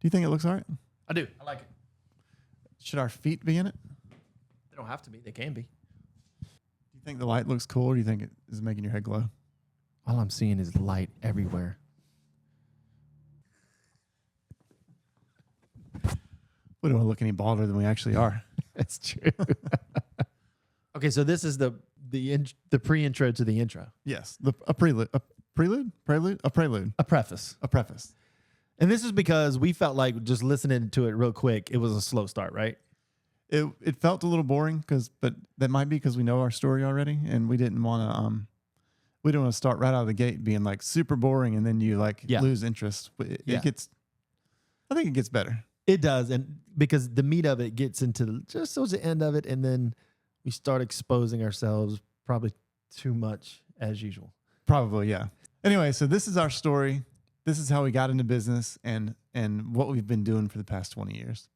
you think it looks all right? I do. I like it. Should our feet be in it? They don't have to be. They can be. Do you think the light looks cool, or do you think it is making your head glow? All I'm seeing is light everywhere. We don't want to look any balder than we actually are. That's true. Okay, so this is the pre-intro to the intro. Yes, a prelude, a preface. And this is because we felt like just listening to it real quick, it was a slow start, right? It felt a little boring but that might be because we know our story already, and we didn't want to start right out of the gate being like super boring, and then you lose interest. I think it gets better. It does, and because the meat of it gets into just towards the end of it, and then we start exposing ourselves probably too much as usual. Probably, yeah. Anyway, so this is our story. This is how we got into business and what we've been doing for the past 20 years.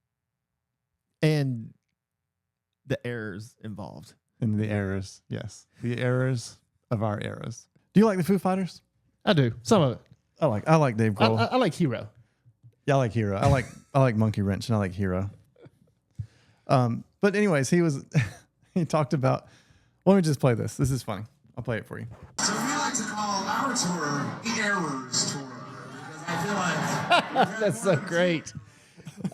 And the errors involved. And the errors, yes. The errors of our eras. Do you like the Foo Fighters? I do. Some of it. I like Dave Grohl. I like Hero. Yeah, I like Hero. I like Monkey Wrench, and I like Hero. But anyways, he talked about. Let me just play this. This is funny. I'll play it for you. So we like to call our tour the Errors Tour because I feel like that's so great.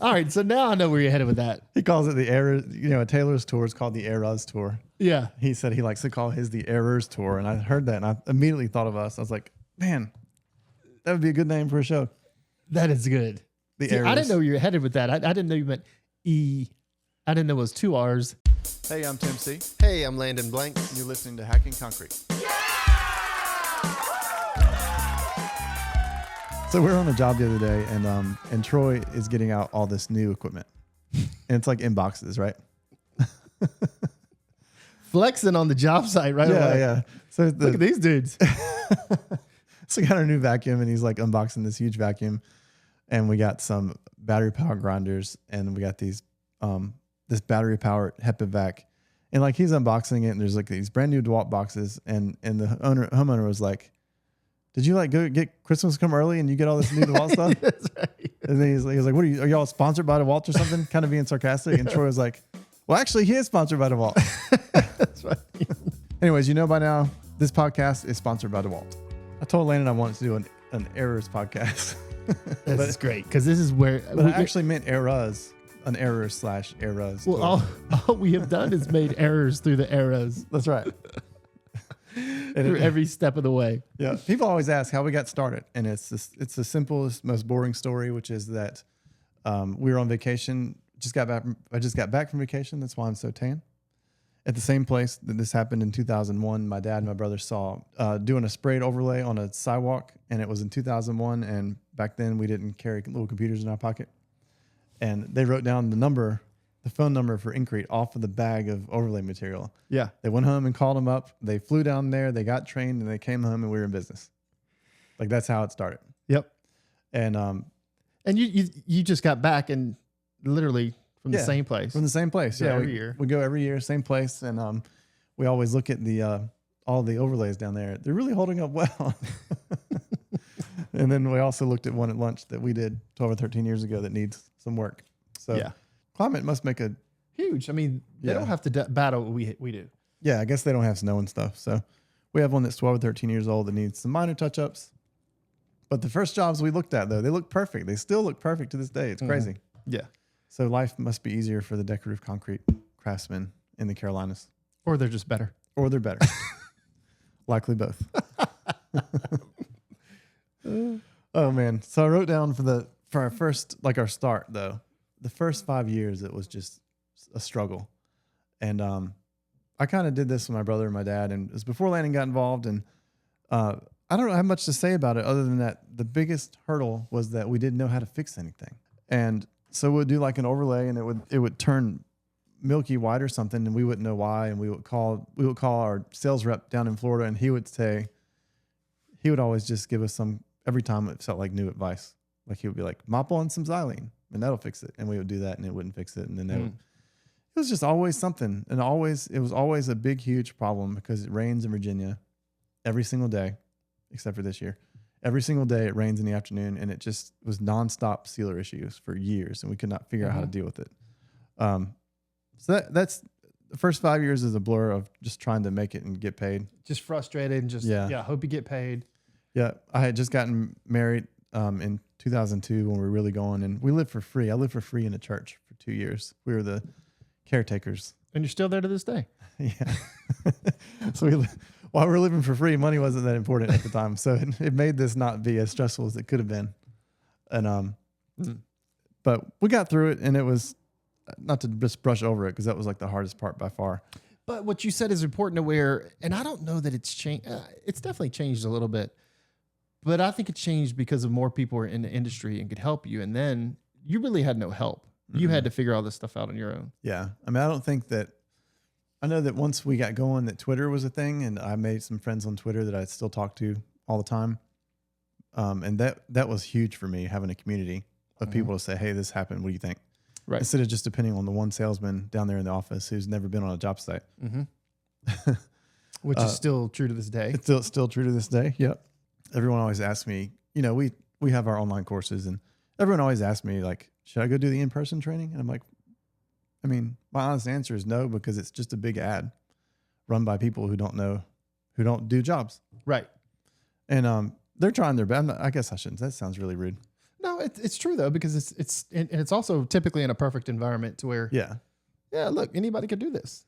All right, so now I know where you're headed with that. He calls it the Errors. A Taylor's tour is called the Eras Tour. Yeah. He said he likes to call his the Errors Tour, and I heard that, and I immediately thought of us. I was like, man, that would be a good name for a show. That is good. Errors. I didn't know you were headed with that. I didn't know you meant E. I didn't know it was 2 R's. Hey, I'm Tim C. Hey, I'm Landon Blank. And you're listening to Hacking Concrete. Yeah! So we were on a job the other day, and Troy is getting out all this new equipment. And it's like in boxes, right? Flexing on the job site, right? Yeah. So look at these dudes. So we got our new vacuum, and he's like unboxing this huge vacuum. And we got some battery powered grinders, and we got these this battery powered HEPA-Vac. And like he's unboxing it, and there's like these brand new DeWalt boxes, and the homeowner was like, "Did you go get Christmas come early and you get all this new DeWalt stuff?" That's right. And then he was like, "What are y'all sponsored by DeWalt or something?" Kind of being sarcastic. And Troy was like, "Well, actually, he is sponsored by DeWalt." That's right. Anyways, by now this podcast is sponsored by DeWalt. I told Landon I wanted to do an errors podcast. This is great because this is where. But I actually meant eras, an error/eras. Well, all we have done is made errors through the eras. That's right. Through every step of the way. Yeah. People always ask how we got started. And it's the simplest, most boring story, which is that we were on vacation. I just got back from vacation. That's why I'm so tan. At the same place that this happened in 2001, my dad and my brother saw doing a sprayed overlay on a sidewalk, and it was in 2001. And back then, we didn't carry little computers in our pocket. And they wrote down the phone number for Increte off of the bag of overlay material. Yeah. They went home and called them up. They flew down there. They got trained, and they came home, and we were in business. Like that's how it started. Yep. And you just got back and literally. From the same place. From the same place. Yeah. Every year. We go every year, same place. And we always look at all the overlays down there. They're really holding up well. And then we also looked at one at lunch that we did 12 or 13 years ago that needs some work. So climate must make a huge. I mean, they don't have to battle what we do. Yeah, I guess they don't have snow and stuff. So we have one that's 12 or 13 years old that needs some minor touch-ups. But the first jobs we looked at, though, they look perfect. They still look perfect to this day. It's crazy. Yeah. So life must be easier for the decorative concrete craftsmen in the Carolinas. Or they're just better. Or they're better. Likely both. Oh, man. So I wrote down for our first, our start, though, the first 5 years, it was just a struggle. And I kind of did this with my brother and my dad, and it was before Landon got involved. And I don't have much to say about it other than that the biggest hurdle was that we didn't know how to fix anything. And so we'd do like an overlay, and it would turn milky white or something, and we wouldn't know why. And we would call our sales rep down in Florida, and he would always just give us every time it felt like new advice. Like he would be like, mop on some xylene and that'll fix it. And we would do that and it wouldn't fix it. And then it was just always something. And it was always a big, huge problem because it rains in Virginia every single day, except for this year. Every single day it rains in the afternoon, and it just was nonstop sealer issues for years, and we could not figure out how to deal with it. So that's the first 5 years is a blur of just trying to make it and get paid. Just frustrated and just, hope you get paid. Yeah. I had just gotten married in 2002 when we were really going, and we lived for free. I lived for free in a church for 2 years. We were the caretakers. And you're still there to this day. Yeah. So while we were living for free, money wasn't that important at the time. So it made this not be as stressful as it could have been. And, but we got through it, and it was not to just brush over it, because that was like the hardest part by far. But what you said is important to where, and I don't know that it's changed. It's definitely changed a little bit, but I think it changed because of more people were in the industry and could help you. And then you really had no help. You had to figure all this stuff out on your own. Yeah. I mean, I know that once we got going that Twitter was a thing, and I made some friends on Twitter that I still talk to all the time. And that was huge for me, having a community of people to say, hey, this happened. What do you think? Right. Instead of just depending on the one salesman down there in the office who's never been on a job site. Which is still true to this day. It's still true to this day. Yep. Everyone always asks me, we have our online courses, and everyone always asks me, like, should I go do the in-person training? And I'm like, I mean, my honest answer is no, because it's just a big ad run by people who don't do jobs. Right. And they're trying their best. I guess I shouldn't. That sounds really rude. No, it's true though, because it's also typically in a perfect environment to where, look, anybody could do this.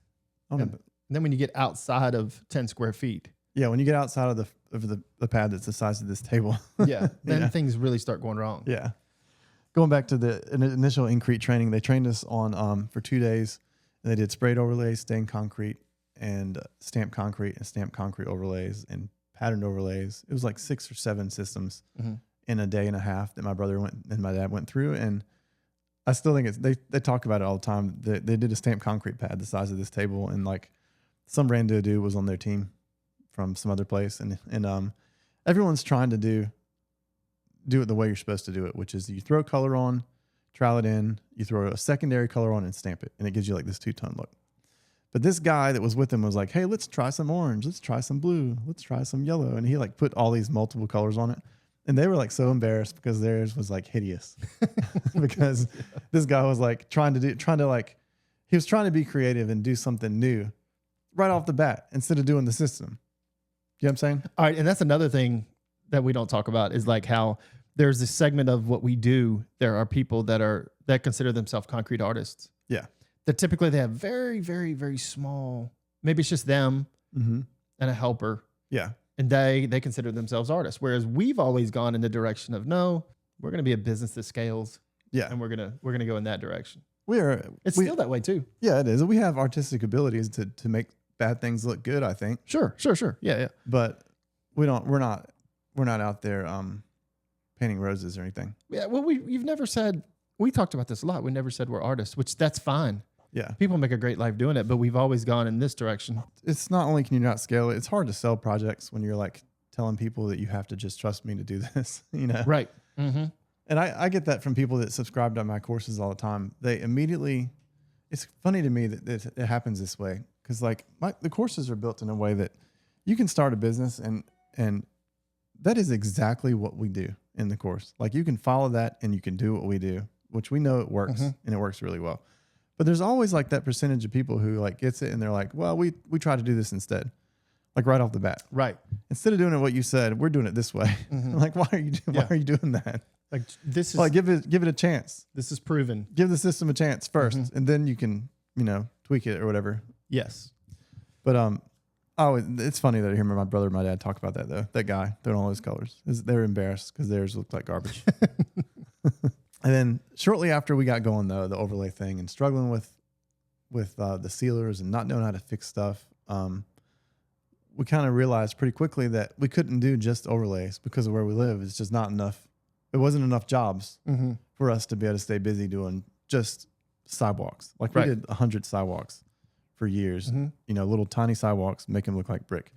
And then when you get outside of 10 square feet. Yeah. When you get outside of the pad that's the size of this table. Then things really start going wrong. Yeah. Going back to the initial Increte training, they trained us on for 2 days, and they did sprayed overlays, stained concrete, and stamped concrete overlays, and patterned overlays. It was like 6 or 7 systems in a day and a half that my brother and my dad went through. And I still think they talk about it all the time. They did a stamped concrete pad the size of this table, and like some rando dude was on their team from some other place, and everyone's trying to do it the way you're supposed to do it, which is you throw color on, trowel it in, you throw a secondary color on and stamp it, and it gives you like this 2-tone look. But this guy that was with him was like, hey, let's try some orange, let's try some blue, let's try some yellow. And he like put all these multiple colors on it. And they were like so embarrassed because theirs was like hideous because this guy was like he was trying to be creative and do something new right off the bat instead of doing the system. You know what I'm saying? All right. And that's another thing that we don't talk about is like how there's this segment of what we do. There are people that consider themselves concrete artists. Yeah. That typically they have very, very, very small, maybe it's just them and a helper. Yeah. And they consider themselves artists. Whereas we've always gone in the direction of, no, we're going to be a business that scales. Yeah. And we're going to go in that direction. It's still that way too. Yeah, it is. We have artistic abilities to make bad things look good, I think. Sure. Yeah. But we're not out there painting roses or anything. Yeah. Well, you've never said, we talked about this a lot. We never said we're artists, which that's fine. Yeah. People make a great life doing it, but we've always gone in this direction. It's not only can you not scale it, it's hard to sell projects when you're like telling people that you have to just trust me to do this, Right. Mm-hmm. And I get that from people that subscribe to my courses all the time. They immediately, it's funny to me that it happens this way. Cause like the courses are built in a way that you can start a business and that is exactly what we do in the course. Like you can follow that and you can do what we do, which we know it works and it works really well. But there's always like that percentage of people who like gets it and they're like, well, we try to do this instead. Like right off the bat. Right. Instead of doing it what you said, we're doing it this way. Like, why are you doing that? Like this is like give it a chance. This is proven. Give the system a chance first and then you can, tweak it or whatever. Yes. But it's funny that I hear my brother and my dad talk about that though. That guy throwing all those colors. They're embarrassed because theirs looked like garbage. And then shortly after we got going though, the overlay thing and struggling with the sealers and not knowing how to fix stuff, we kind of realized pretty quickly that we couldn't do just overlays because of where we live. It's just not enough. It wasn't enough jobs for us to be able to stay busy doing just sidewalks. Like we did 100 sidewalks for years, little tiny sidewalks, make them look like brick.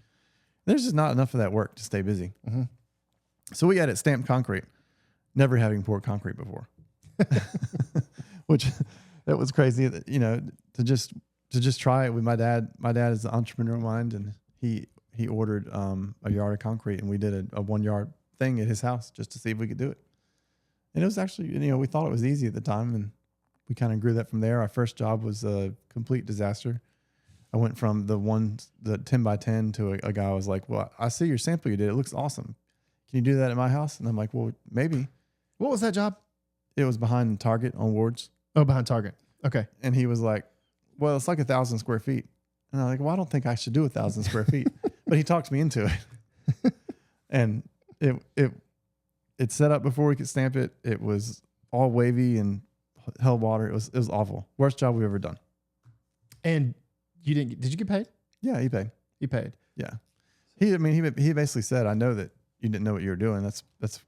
There's just not enough of that work to stay busy. So we added stamped concrete, never having poured concrete before. Which that was crazy, to just try it with my dad. My dad is an entrepreneurial mind, and he ordered a yard of concrete, and we did a 1 yard thing at his house just to see if we could do it. And it was actually, we thought it was easy at the time, and we kind of grew that from there. Our first job was a complete disaster. I went from the 10 by 10 to a guy was like, well, I see your sample you did. It looks awesome. Can you do that at my house? And I'm like, well, maybe. What was that job? It was behind Target on Wards. Oh, behind Target. Okay. And he was like, well, it's like 1,000 square feet. And I'm like, well, I don't think I should do 1,000 square feet. But he talked me into it. And it set up before we could stamp it. It was all wavy and held water. It was awful. Worst job we've ever done. And did you get paid? Yeah, he paid. You paid. Yeah. He basically said, I know that you didn't know what you were doing. That's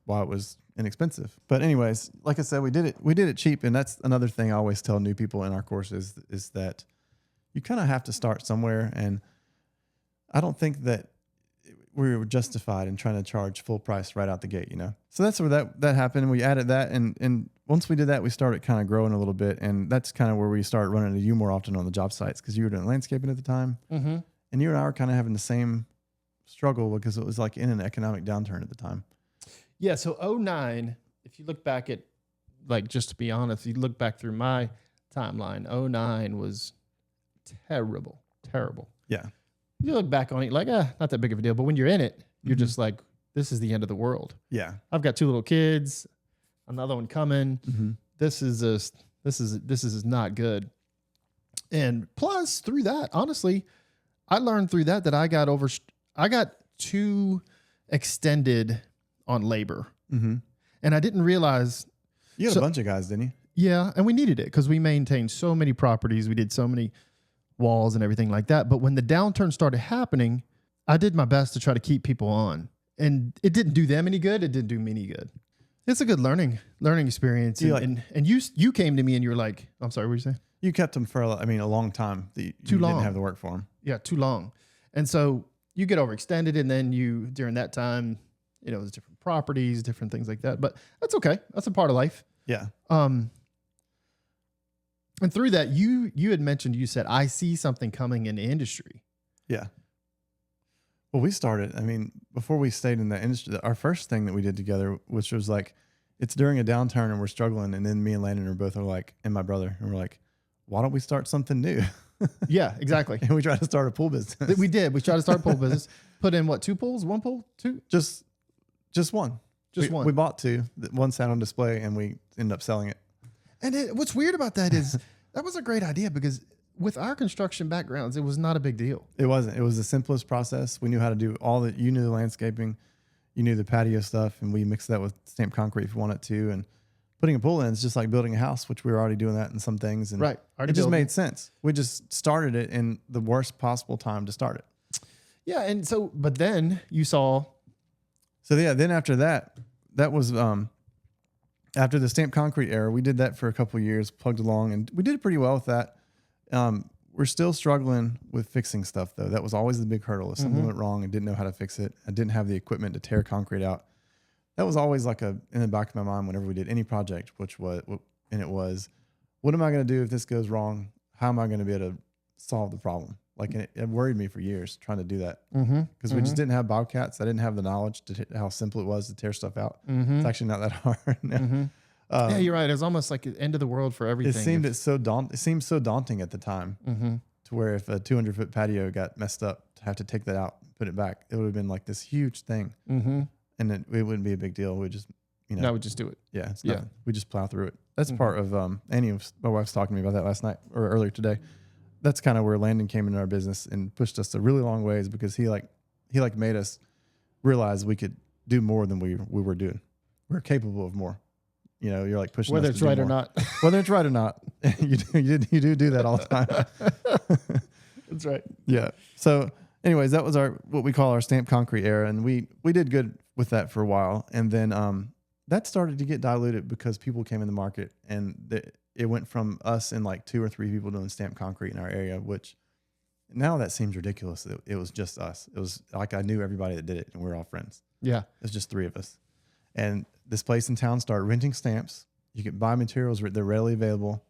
why it was inexpensive. But anyways, like I said, we did it cheap. And that's another thing I always tell new people in our courses is that you kind of have to start somewhere. And I don't think that we were justified in trying to charge full price right out the gate, So that's where that happened. We added that. And once we did that, we started kind of growing a little bit. And that's kind of where we started running into you more often on the job sites because you were doing landscaping at the time. Mm-hmm. And you and I were kind of having the same struggle because it was like in an economic downturn at the time. Yeah. So 2009, if you look back at, like, just to be honest, you look back through my timeline, 2009 was terrible. Yeah. You look back on it like, not that big of a deal. But when you're in it, you're just like, this is the end of the world. Yeah. I've got 2 little kids, another one coming. Mm-hmm. This is not good. And plus through that, honestly, I learned through that I got too extended on labor. Mm-hmm. And I didn't realize. You had a bunch of guys, didn't you? Yeah. And we needed it because we maintained so many properties. We did so many walls and everything like that. But when the downturn started happening, I did my best to try to keep people on. And it didn't do them any good. It didn't do me any good. It's a good learning experience. And you came to me and you were like, I'm sorry, what were you saying? You kept them for, a long time. You didn't have the work for them. Yeah, too long. And so you get overextended, and then during that time, there's different properties, different things like that. But that's okay. That's a part of life. Yeah. And through that, you had mentioned, you said, I see something coming in the industry. Yeah. Well, we started, before we stayed in the industry, our first thing that we did together, which was like, it's during a downturn and we're struggling. And then me and Landon are both like, and my brother, and we're like, why don't we start something new? Yeah, exactly. And we tried to start a pool business. We did. We tried to start a pool business. Put in what, 2 pools? 1 pool? 2? Just one. One. We bought 2. One sat on display and we ended up selling it. And what's weird about that is that was a great idea because with our construction backgrounds, it was not a big deal. It wasn't. It was the simplest process. We knew how to do you knew the landscaping, you knew the patio stuff, and we mixed that with stamped concrete if you wanted to. And putting a pool in is just like building a house, which we were already doing that in some things. And right. It just made sense. We just started it in the worst possible time to start it. Yeah. And so, but then you saw. So yeah, then after that was, after the stamped concrete era, we did that for a couple of years, plugged along, and we did pretty well with that. We're still struggling with fixing stuff, though. That was always the big hurdle. If something went wrong and didn't know how to fix it, I didn't have the equipment to tear concrete out. That was always like in the back of my mind whenever we did any project, what am I going to do if this goes wrong? How am I going to be able to solve the problem? Like, and it worried me for years trying to do that because we just didn't have Bobcats. I didn't have the knowledge how simple it was to tear stuff out. It's actually not that hard. Yeah, you're right. It was almost like the end of the world for everything. It seemed so daunting at the time to where if a 200-foot patio got messed up, to have to take that out, and put it back, it would have been like this huge thing. And it wouldn't be a big deal. We just, no, we just do it. Yeah. We just plow through it. That's part of, Annie, my wife's talking to me about that last night or earlier today. That's kind of where Landon came into our business and pushed us a really long ways because he made us realize we could do more than we were doing. We're capable of more. You're like pushing whether us it's to right do or more. not. Whether it's right or not, you do that all the time. That's right. Yeah. So, anyways, that was what we call our stamped concrete era, and we did good with that for a while, and then that started to get diluted because people came in the market, and it went from us and like 2 or 3 people doing stamped concrete in our area, which now that seems ridiculous. It was just us. It was like I knew everybody that did it, and we were all friends. Yeah. It was just 3 of us. And this place in town started renting stamps. You could buy materials, they're readily available.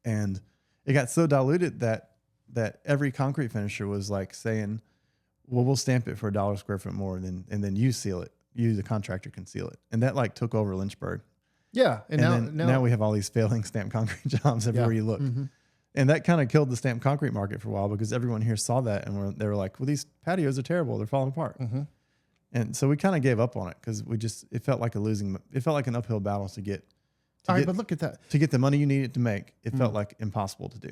And it got so diluted that every concrete finisher was like saying, well, we'll stamp it for $1 square foot more and then you seal it. you, the contractor, can seal it. And that like took over Lynchburg. Yeah. And now we have all these failing stamped concrete jobs everywhere you look. Mm-hmm. And that kind of killed the stamped concrete market for a while because everyone here saw that and they were like, well, these patios are terrible. They're falling apart. Mm-hmm. And so we kind of gave up on it because it felt like an uphill battle to get. But look at that. To get the money you needed to make, it felt like impossible to do.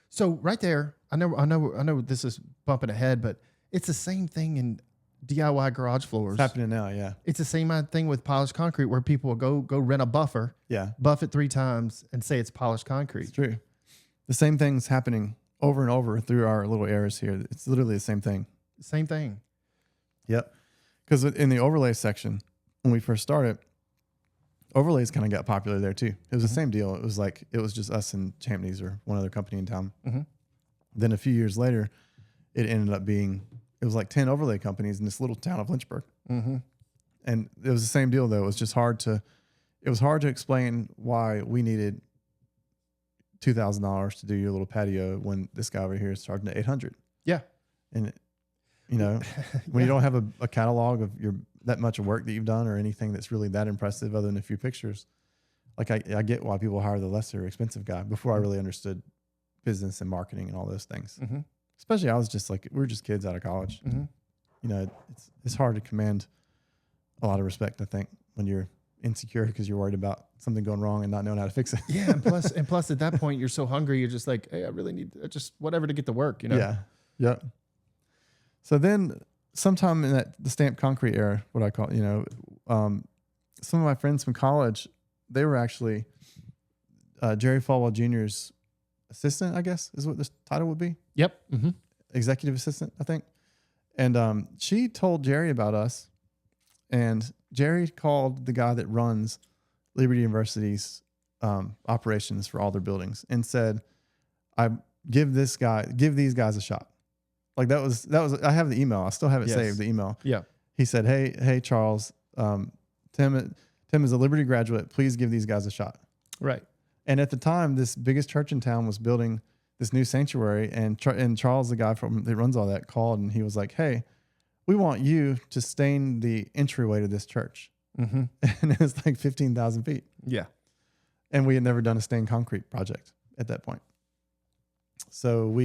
So right there, I know this is bumping ahead, but it's the same thing in DIY garage floors. It's happening now, yeah. It's the same thing with polished concrete where people will go rent a buffer, buff it 3 times and say it's polished concrete. It's true. The same thing's happening over and over through our little areas here. It's literally the same thing. Same thing. Yep. Because in the overlay section, when we first started, overlays kind of got popular there too. It was the same deal. It was just us and Champneys or one other company in town. Mm-hmm. Then a few years later, it ended up being, it was like 10 overlay companies in this little town of Lynchburg. Mm-hmm. And it was the same deal though. It was hard to explain why we needed $2,000 to do your little patio when this guy over here is charging $800. Yeah. And when you don't have a catalog of that much work that you've done or anything that's really that impressive other than a few pictures, like I get why people hire the lesser expensive guy before I really understood business and marketing and all those things. Mm-hmm. Especially I was just like, we were just kids out of college. Mm-hmm. It's hard to command a lot of respect, I think, when you're insecure because you're worried about something going wrong and not knowing how to fix it. Yeah. And plus at that point, you're so hungry. You're just like, hey, I really need just whatever to get to work, Yeah. Yeah. So then sometime in the stamped concrete era, what I call, some of my friends from college, they were actually Jerry Falwell Jr.'s assistant, I guess is what this title would be. Yep. Mm-hmm. Executive assistant, I think. And she told Jerry about us, and Jerry called the guy that runs Liberty University's operations for all their buildings and said, give these guys a shot. Like that was, I have the email. I still have it saved, the email. Yeah. He said, Hey, Charles, Tim is a Liberty graduate. Please give these guys a shot. Right. And at the time, this biggest church in town was building this new sanctuary. And Charles, the guy that runs all that, called and he was like, hey, we want you to stain the entryway to this church. Mm-hmm. And it was like 15,000 feet. Yeah. And we had never done a stained concrete project at that point. So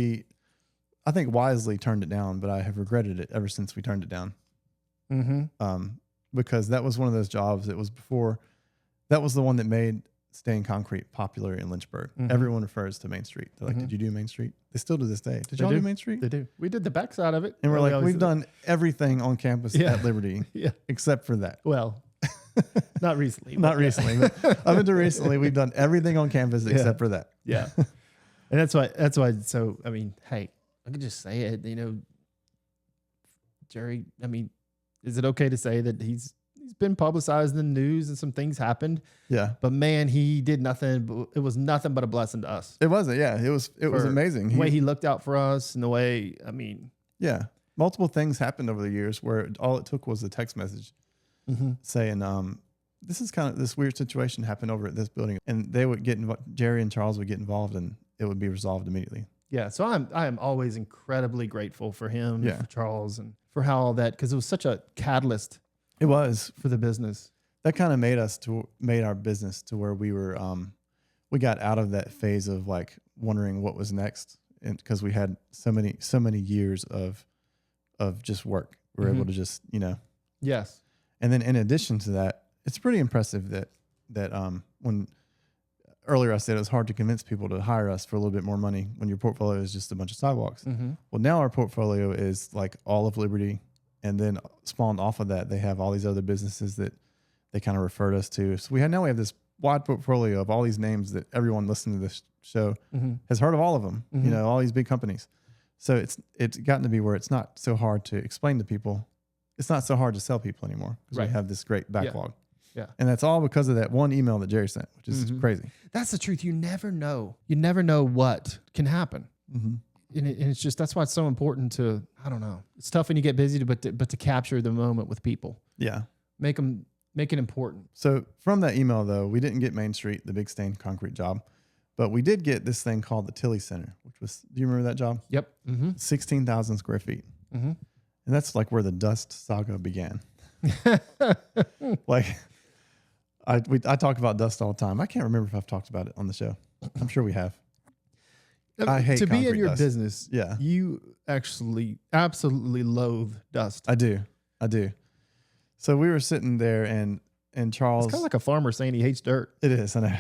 I think wisely turned it down, but I have regretted it ever since we turned it down. Mm-hmm. Because that was one of those jobs that was that was the one that made stained concrete popular in Lynchburg. Mm-hmm. Everyone refers to Main Street. They're like, did you do Main Street? They still to this day. Did y'all do Main Street? They do. We did the backside of it. And we're like, we've done everything on campus at Liberty except for that. Well, not recently. Not recently, but up until recently, we've done everything on campus except for that. Yeah. And that's why. So, I mean, hey, I could just say it, Jerry, I mean, is it okay to say that he's been publicized in the news and some things happened? Yeah. But man, he did nothing. It was nothing but a blessing to us. It wasn't. Yeah. It was amazing. The way he looked out for us and the way, yeah. Multiple things happened over the years where all it took was a text message saying, this weird situation happened over at this building, and they would Jerry and Charles would get involved and it would be resolved immediately. Yeah. So I am always incredibly grateful for him, for Charles, and for how all that, because it was such a catalyst. It was for the business. That kind of made our business to where we were, we got out of that phase of like wondering what was next. And because we had so many years of just work, we were able to just, Yes. And then in addition to that, it's pretty impressive that when earlier I said it was hard to convince people to hire us for a little bit more money when your portfolio is just a bunch of sidewalks. Mm-hmm. Well, now our portfolio is like all of Liberty, and then spawned off of that, they have all these other businesses that they kind of referred us to. So we have this wide portfolio of all these names that everyone listening to this show has heard of all of them, all these big companies. So it's gotten to be where it's not so hard to explain to people. It's not so hard to sell people anymore because we have this great backlog. Yeah. And that's all because of that one email that Jerry sent, which is crazy. That's the truth. You never know. You never know what can happen. Mm-hmm. And it's just, that's why it's so important to, I don't know. It's tough when you get busy, but to capture the moment with people. Yeah. Make it important. So from that email though, we didn't get Main Street, the big stained concrete job, but we did get this thing called the Tilly Center, which was, do you remember that job? Yep. 16,000 square feet. Mm-hmm. And that's like where the dust saga began. Like I talk about dust all the time. I can't remember if I've talked about it on the show. I'm sure we have. I hate to be in concrete your dust. business. Yeah. You actually absolutely loathe dust. I do. So we were sitting there and Charles. It's kind of like a farmer saying he hates dirt. It is, I know.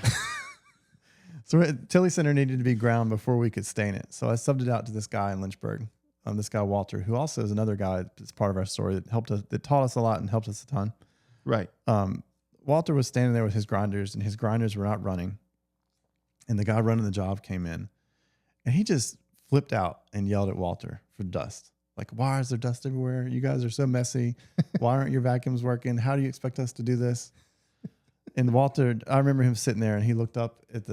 So Tilly Center needed to be ground before we could stain it. So I subbed it out to this guy in Lynchburg, this guy Walter, who also is another guy that's part of our story that helped us, that taught us a lot and helped us a ton. Right. Walter was standing there with his grinders, and his grinders were not running. And the guy running the job came in, and he just flipped out and yelled at Walter for dust. Like, why is there dust everywhere? You guys are so messy. Why aren't your vacuums working? How do you expect us to do this? And Walter, I remember him sitting there, and he looked up at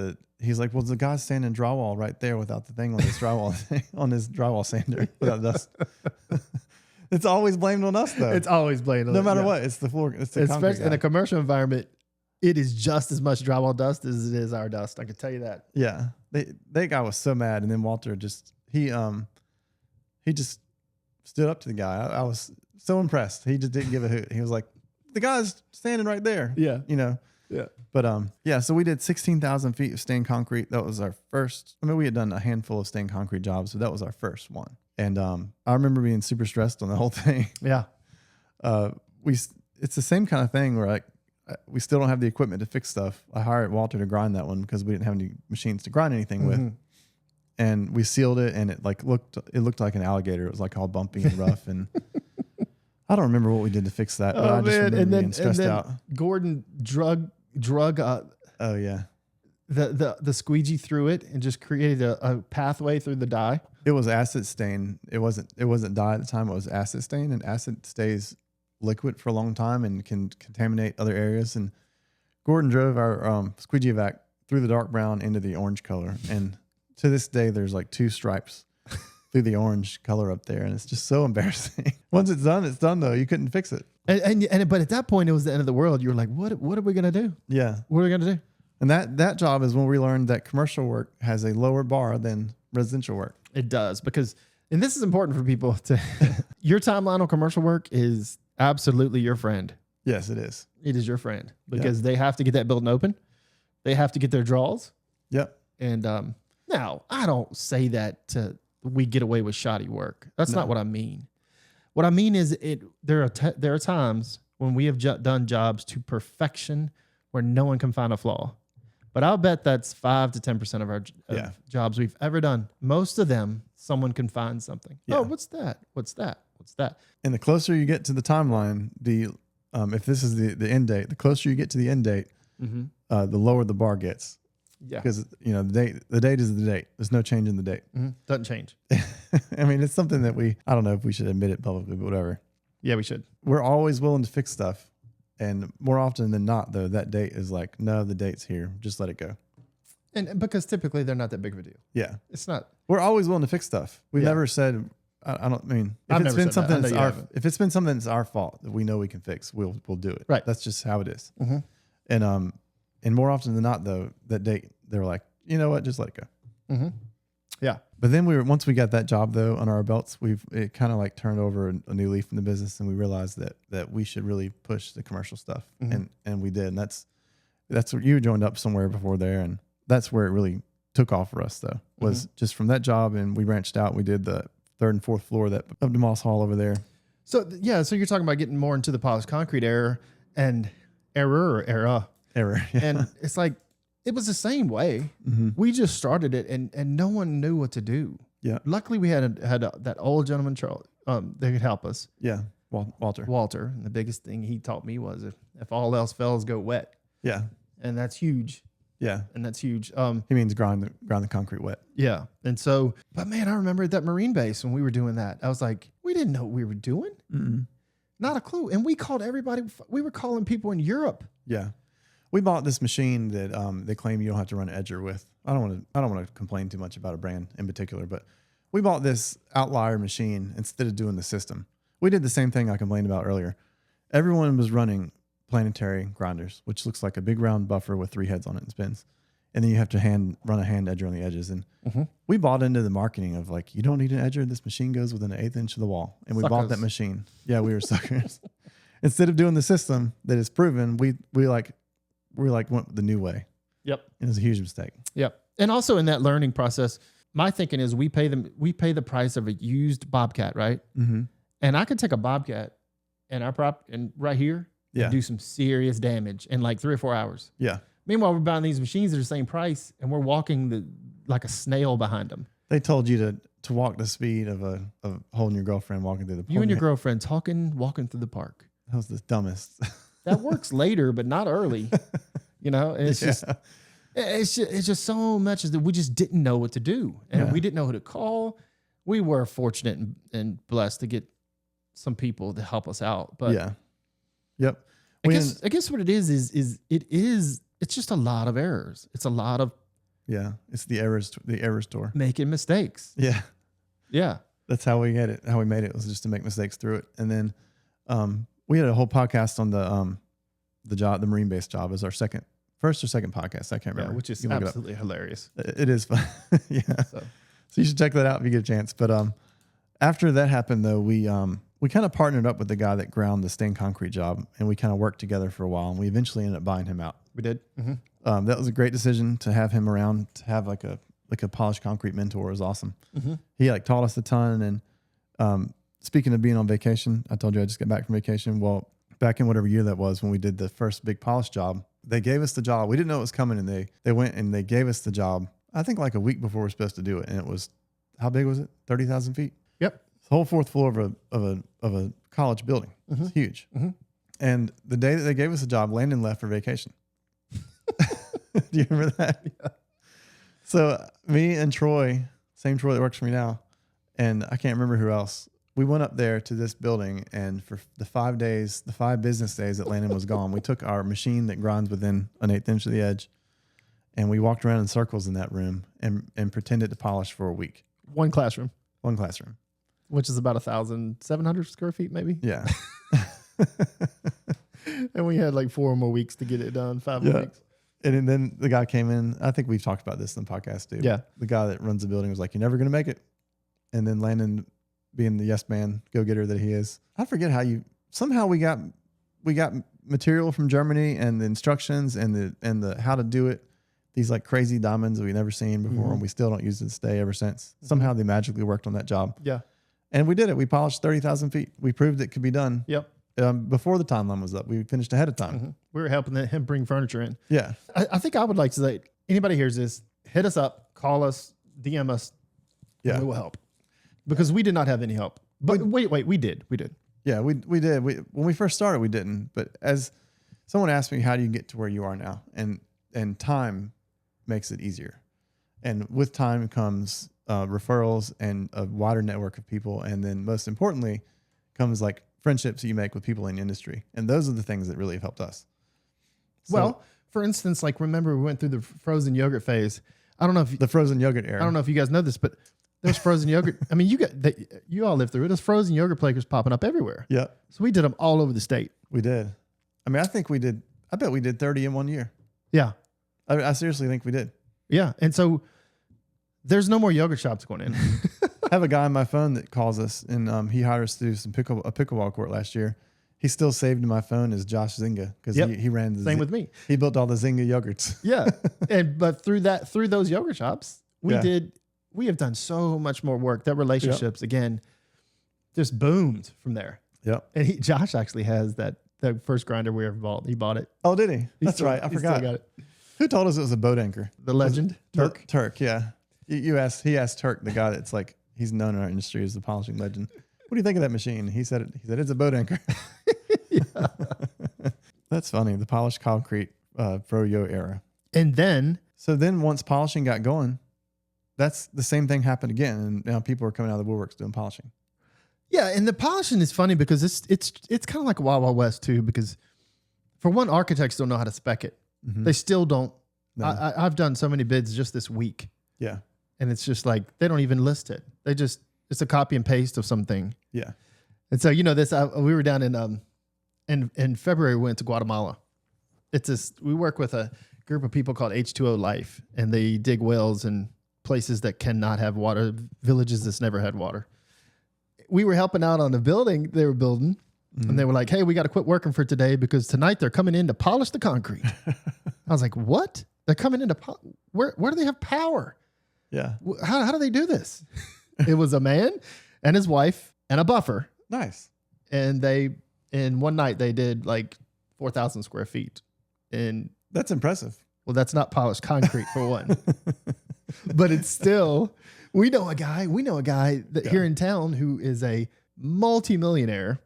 he's like, well, the guy's standing drywall right there without the thing on his drywall on his drywall sander without dust. It's always blamed on us, though. It's always blamed on No matter what. It's the floor. It's the concrete Especially in guy. a commercial environment, it is just as much drywall dust as it is our dust. I can tell you that. Yeah, that guy was so mad, and then Walter he just stood up to the guy. I was so impressed. He just didn't give a hoot. He was like, the guy's standing right there. Yeah. Yeah. But yeah. So we did 16,000 feet of stained concrete. That was our first. I mean, we had done a handful of stained concrete jobs, but that was our first one. And I remember being super stressed on the whole thing. Yeah. It's the same kind of thing where like we still don't have the equipment to fix stuff. I hired Walter to grind that one because we didn't have any machines to grind anything with. And we sealed it, and it looked like an alligator. It was like all bumpy and rough, and I don't remember what we did to fix that. But I just remember being stressed out. Gordon drug Oh yeah, the squeegee through it and just created a pathway through the dye. it was acid stain. It wasn't dye at the time. It was acid stain, and acid stays liquid for a long time and can contaminate other areas. And Gordon drove our squeegee vac through the dark brown into the orange color, and to this day, there's like 2 stripes through the orange color up there, and it's just so embarrassing. Once it's done though. You couldn't fix it. But at that point, it was the end of the world. You were like, what are we gonna do? Yeah. What are we gonna do? And that job is when we learned that commercial work has a lower bar than residential work. It does, because, and this is important for people to, your timeline on commercial work is absolutely your friend. Yes, it is. It is your friend because they have to get that building open. They have to get their draws. Yep. And now, I don't say that we get away with shoddy work. That's not what I mean. What I mean is there are times when we have done jobs to perfection where no one can find a flaw. But I'll bet that's 5 to 10% of our jobs we've ever done. Most of them, someone can find something. Yeah. Oh, what's that? What's that? What's that? And the closer you get to the timeline, if this is the end date, the closer you get to the end date, the lower the bar gets. Yeah. Because the date is the date. There's no change in the date. Doesn't change. I mean, it's something that I don't know if we should admit it publicly, but whatever. Yeah, we should. We're always willing to fix stuff. And more often than not, though, that date is like, no, the date's here. Just let it go. And because typically they're not that big of a deal. Yeah. It's not. We're always willing to fix stuff. We've never said, if it's been something that's our fault that we know we can fix, we'll do it. Right. That's just how it is. And more often than not, though, that date, they were like, you know what, just let it go. Yeah. But then once we got that job though on our belts, it kind of like turned over a new leaf in the business, and we realized that we should really push the commercial stuff, and we did. And that's where you joined up somewhere before there, and that's where it really took off for us though, was just from that job, and we branched out. We did the 3rd and 4th floor of the Moss Hall over there. So so you're talking about getting more into the polished concrete era. Error. Yeah. And it's like, it was the same way. We just started it, and no one knew what to do. Yeah. Luckily, we had that old gentleman, Charles, that could help us. Yeah. Walter. And the biggest thing he taught me was if all else fails, go wet. Yeah. And that's huge. Yeah. And that's huge. He means grind the concrete wet. Yeah. And so, but man, I remember at that Marine base when we were doing that, I was like, we didn't know what we were doing. Not a clue. And we called everybody. We were calling people in Europe. Yeah. We bought this machine that they claim you don't have to run an edger with. I don't want to complain too much about a brand in particular, but we bought this outlier machine instead of doing the system. We did the same thing I complained about earlier. Everyone was running planetary grinders, which looks like a big round buffer with 3 heads on it and spins. And then you have to run a hand edger on the edges. And we bought into the marketing of like, you don't need an edger. This machine goes within 1/8 inch of the wall. And we bought that machine. Yeah, we were suckers. instead of doing the system that is proven, we went the new way. Yep. It was a huge mistake. Yep. And also in that learning process, my thinking is we pay the price of a used Bobcat, right? Mm-hmm. And I could take a Bobcat and right here and do some serious damage in like 3 or 4 hours. Yeah. Meanwhile, we're buying these machines at the same price and we're walking like a snail behind them. They told you to walk the speed of holding your girlfriend walking through the park. You and your girlfriend walking through the park. That was the dumbest. That works later, but not early. You know, it's just so much that we just didn't know what to do. And we didn't know who to call. We were fortunate and blessed to get some people to help us out. But yeah. Yep. I guess what it is it's just a lot of errors. It's a lot of it's the error store. Making mistakes. Yeah. Yeah. That's how we get it. How we made it was just to make mistakes through it. And then we had a whole podcast on the marine base job as our first or second podcast. I can't remember. Which is absolutely hilarious. It is fun. Yeah. So you should check that out if you get a chance. But after that happened though, we kind of partnered up with the guy that ground the stained concrete job, and we kind of worked together for a while, and we eventually ended up buying him out. We did. Mm-hmm. That was a great decision to have him around, to have like a polished concrete mentor. It was awesome. Mm-hmm. He like taught us a ton. And speaking of being on vacation, I told you I just got back from vacation. Well, back in whatever year that was when we did the first big polish job, they gave us the job. We didn't know it was coming, and they went and they gave us the job, I think like a week before we were supposed to do it. And it was, how big was it? 30,000 feet? Yep. The whole fourth floor of a college building. Mm-hmm. It's huge. Mm-hmm. And the day that they gave us the job, Landon left for vacation. Do you remember that? Yeah. So me and Troy, same Troy that works for me now, and I can't remember who else, we went up there to this building, and for the 5 business days that Landon was gone, we took our machine that grinds within an 1/8 inch of the edge, and we walked around in circles in that room and pretended to polish for a week. One classroom. Which is about 1,700 square feet, maybe. Yeah. And we had like 4 more weeks to get it done. 5 more weeks. And then the guy came in. I think we've talked about this in the podcast too. Yeah. The guy that runs the building was like, "You're never going to make it." And then Landon, being the yes man, go getter that he is, I forget how somehow we got material from Germany and the instructions and the how to do it. These like crazy diamonds that we've never seen before, mm-hmm. and we still don't use it to this day ever since. Mm-hmm. Somehow they magically worked on that job. Yeah. And we did it. We polished 30,000 feet. We proved it could be done. Yep. Before the timeline was up, we finished ahead of time. Mm-hmm. We were helping him bring furniture in. Yeah. I think I would like to say, anybody hears this, hit us up, call us, DM us. Yeah. And we will help. Because we did not have any help. But wait, we did. Yeah, we did. When we first started, we didn't. But as someone asked me, how do you get to where you are now? And time makes it easier. And with time comes referrals and a wider network of people. And then most importantly comes like friendships that you make with people in the industry. And those are the things that really have helped us. So, well, for instance, like remember we went through the frozen yogurt phase. I don't know if the frozen yogurt era. I don't know if you guys know this, but there's frozen yogurt. I mean, you all lived through it. There's frozen yogurt places popping up everywhere. Yeah. So we did them all over the state. We did. I mean, I bet we did 30 in 1 year. Yeah. I seriously think we did. Yeah. And so there's no more yogurt shops going in. I have a guy on my phone that calls us, and he hired us to do a pickleball court last year. He's still saved in my phone as Josh Zinga because he ran the same with me. He built all the Zinga yogurts. Yeah, but through those yogurt shops, we have done so much more work. That relationships again just boomed from there. Yeah, and Josh actually has the first grinder we ever bought. He bought it. Oh, did he? That's right. I forgot. Got it. Who told us it was a boat anchor? The legend Turk. Turk, yeah. He asked Turk, the guy that's like he's known in our industry as the polishing legend. What do you think of that machine? He said it's a boat anchor. Yeah. That's funny. The polished concrete fro-yo era. And then once polishing got going, that's the same thing happened again. And now people are coming out of the woodworks doing polishing. Yeah, and the polishing is funny because it's kind of like a Wild Wild West too, because for one, architects don't know how to spec it. Mm-hmm. They still don't. No. I've done so many bids just this week. Yeah. And it's just like, they don't even list it. It's a copy and paste of something. Yeah. And so, we were down in February, we went to Guatemala. We work with a group of people called H2O Life, and they dig wells in places that cannot have water, villages that's never had water. We were helping out on a building they were building, And they were like, hey, we got to quit working for today because tonight they're coming in to polish the concrete. I was like, what? They're coming in to where do they have power? Yeah. How do they do this? It was a man and his wife and a buffer. Nice. And in one night they did like 4,000 square feet. And that's impressive. Well, that's not polished concrete for one, but it's still, we know a guy that here in town who is a multi-millionaire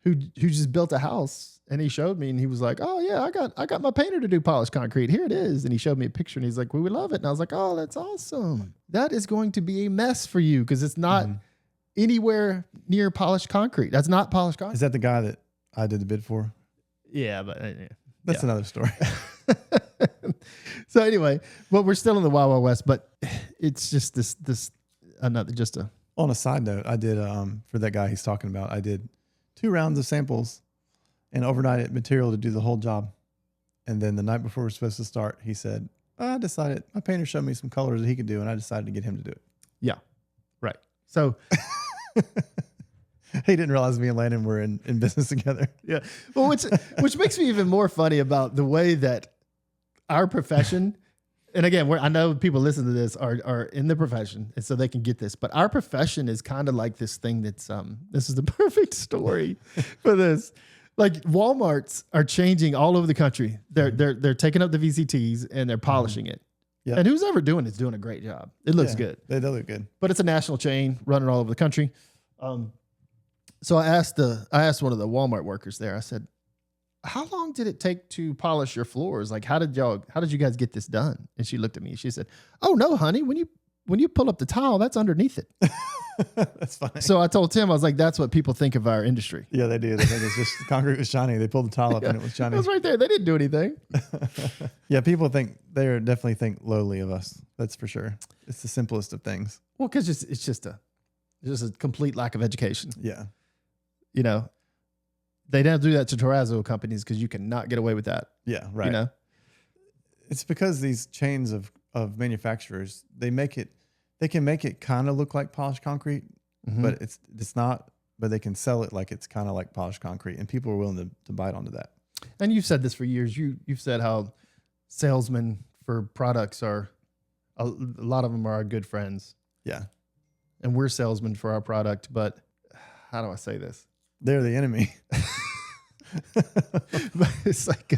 who just built a house, and he showed me and he was like, oh yeah, I got my painter to do polished concrete. Here it is. And he showed me a picture and he's like, we would love it. And I was like, oh, that's awesome. That is going to be a mess for you because it's not anywhere near polished concrete. That's not polished concrete. Is that the guy that I did the bid for? Yeah, but that's another story. So anyway, well, we're still in the Wild Wild West, but it's just this another just a. On a side note, I did for that guy he's talking about. I did 2 rounds of samples and overnighted material to do the whole job. And then the night before we're supposed to start, he said, I decided, my painter showed me some colors that he could do, and I decided to get him to do it. Yeah, right. So he didn't realize me and Landon were in business together. Yeah. Well, which makes me even more funny about the way that our profession, and again, I know people listen to this are in the profession, and so they can get this, but our profession is kind of like this thing that's, this is the perfect story for this. Like Walmarts are changing all over the country. They're taking up the VCTs and they're polishing it. Yeah. And who's ever doing it's doing a great job. It looks good. They do look good. But it's a national chain running all over the country. So I asked one of the Walmart workers there, I said, how long did it take to polish your floors? Like, how did you guys get this done? And she looked at me and she said, oh no, honey, when you pull up the tile, that's underneath it. That's funny. So I told Tim, I was like, that's what people think of our industry. Yeah, they do. They think it's just the concrete was shiny. They pulled the tile up and it was shiny. It was right there. They didn't do anything. Yeah, people definitely think lowly of us. That's for sure. It's the simplest of things. Well, because it's just a complete lack of education. Yeah. You know, they don't do that to terrazzo companies because you cannot get away with that. Yeah, right. You know, it's because these chains of manufacturers, they can make it kind of look like polished concrete, but it's not. But they can sell it like it's kind of like polished concrete, and people are willing to bite onto that. And you've said this for years. You've said how salesmen for products are a lot of them are our good friends. Yeah, and we're salesmen for our product. But how do I say this? They're the enemy. But it's like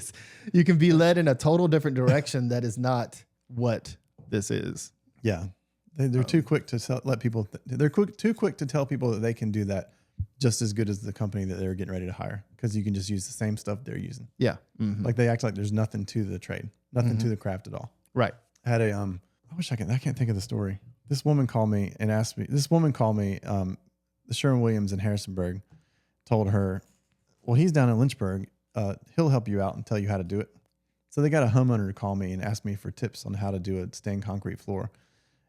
you can be led in a total different direction that is not what this is. Yeah, they're too quick to too quick to tell people that they can do that just as good as the company that they're getting ready to hire because you can just use the same stuff they're using. Yeah, like they act like there's nothing to the trade, nothing to the craft at all. Right. I had I can't think of the story. This woman called me and asked me. The Sherwin-Williams in Harrisonburg told her, well, he's down in Lynchburg. He'll help you out and tell you how to do it. So they got a homeowner to call me and ask me for tips on how to do a stained concrete floor.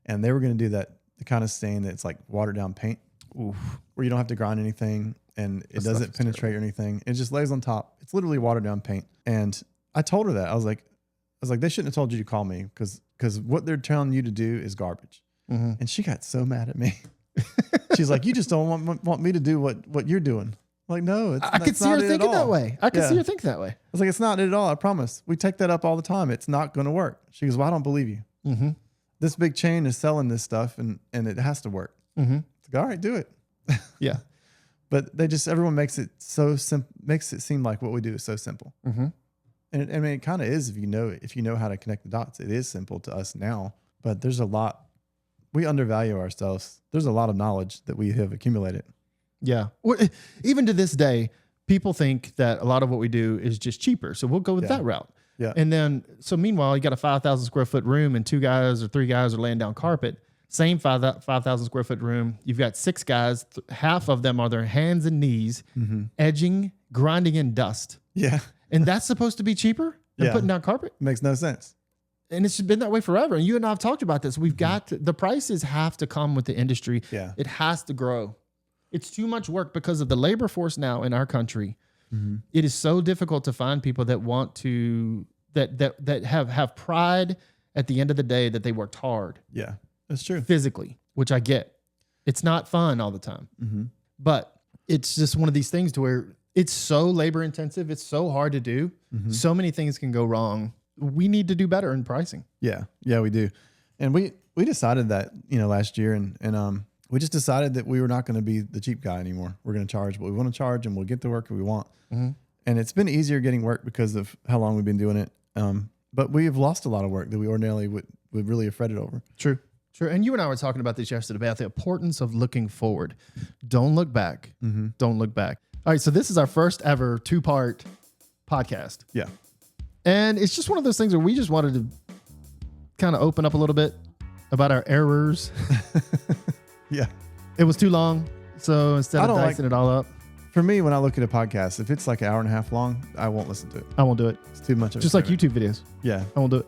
And they were going to do the kind of stain that's like watered down paint, where you don't have to grind anything and it doesn't penetrate or anything. It just lays on top. It's literally watered down paint. And I told her that. I was like, they shouldn't have told you to call me because what they're telling you to do is garbage. And she got so mad at me. She's like, you just don't want me to do what you're doing. I'm like, no, I could see her thinking that way. I could see her think that way. I was like, it's not it at all. I promise. We take that up all the time. It's not going to work. She goes, well, I don't believe you. This big chain is selling this stuff and it has to work. It's like, all right, do it. Yeah. But everyone makes it so simple, makes it seem like what we do is so simple. And it kind of is if you know how to connect the dots. It is simple to us now, but there's a lot. We undervalue ourselves. There's a lot of knowledge that we have accumulated. Yeah. Even to this day, people think that a lot of what we do is just cheaper. So we'll go with that route. Yeah. And then, so meanwhile, you got a 5,000 square foot room and 2 guys or 3 guys are laying down carpet. Same 5,000 square foot room. You've got 6 guys. Half of them are their hands and knees, edging, grinding in dust. Yeah. And that's supposed to be cheaper than putting down carpet? Makes no sense. And it's been that way forever. And you and I have talked about this. We've got the prices have to come with the industry. Yeah. It has to grow. It's too much work because of the labor force now in our country. It is so difficult to find people that want to that have pride at the end of the day that they worked hard. Yeah, that's true. Physically, which I get. It's not fun all the time. But it's just one of these things to where It's so labor intensive. It's so hard to do. So many things can go wrong. We need to do better in pricing. Yeah, we do. And we decided that, last year and we just decided that we were not going to be the cheap guy anymore. We're going to charge what we want to charge and we'll get the work that we want. And it's been easier getting work because of how long we've been doing it. But we have lost a lot of work that we ordinarily would really have fretted over. True. And you and I were talking about this yesterday about the importance of looking forward. Don't look back. Don't look back. All right. So this is our first ever 2-part podcast. Yeah. And it's just one of those things where we just wanted to kind of open up a little bit about our errors. Yeah. It was too long. So instead of dicing it all up. For me, when I look at a podcast, if it's like an hour and a half long, I won't listen to it. I won't do it. It's too much of Just like YouTube videos. Yeah. I won't do it.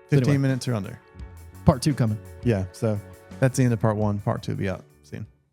15 Anyway. minutes or under. Part 2 coming. Yeah. So that's the end of part 1. Part 2 will be out.